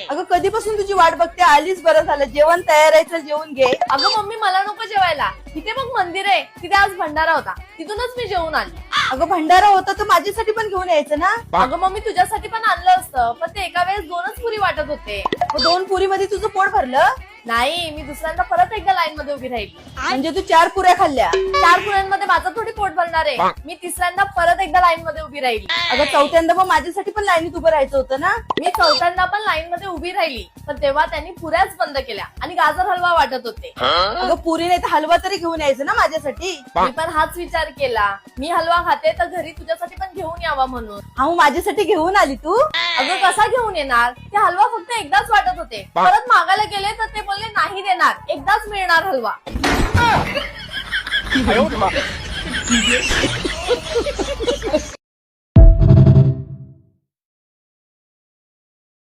अगं कधीपासून तुझी वाट बघते, आलीच, बरं झालं. जेवण तयार आहे, चल जेवून घे. अगं मम्मी मला नको जेवायला, तिथे मग मंदिर आहे, तिथे आज भंडारा होता, तिथूनच मी जेवून आली. अगं भंडारा होता तर माझ्यासाठी पण घेऊन यायचं ना. अगं मम्मी तुझ्यासाठी पण आणलं असतं, पण ते एका वेळेस 2च पुरी वाटत होते. मग 2 पुरी मध्ये तुझं पोट भरलं? नाही, मी दुसऱ्यांदा परत एकदा लाईन मध्ये उभी राहिली. म्हणजे तू 4 पुऱ्या खाल्ल्या? 4 पुऱ्यांमध्ये माझं थोडी पोट भरणार आहे. मी तिसऱ्यांदा परत एकदा लाईन मध्ये उभी राहिली. अगं चौथ्यांदा मग माझ्यासाठी पण लाईनीत उभं राहायचं होतं ना. मी चौथ्यांदा पण लाईन मध्ये उभी राहिली, पण तेव्हा त्यांनी पुऱ्याच बंद केल्या आणि गाजर हलवा वाटत होते. अगं पुरी नाही तर हलवा तरी घेऊन यायचं ना माझ्यासाठी. मी पण हाच विचार केला, मी हलवा खाते तर घरी तुझ्यासाठी पण घेऊन यावा म्हणून. हा, माझ्यासाठी घेऊन आली तू? अगं कसा घेऊन येणार, ते हलवा फक्त एकदाच वाटत होते. परत मागायला गेले तर ते बोलले नाही देणार, एकदाच मिळणार हलवा.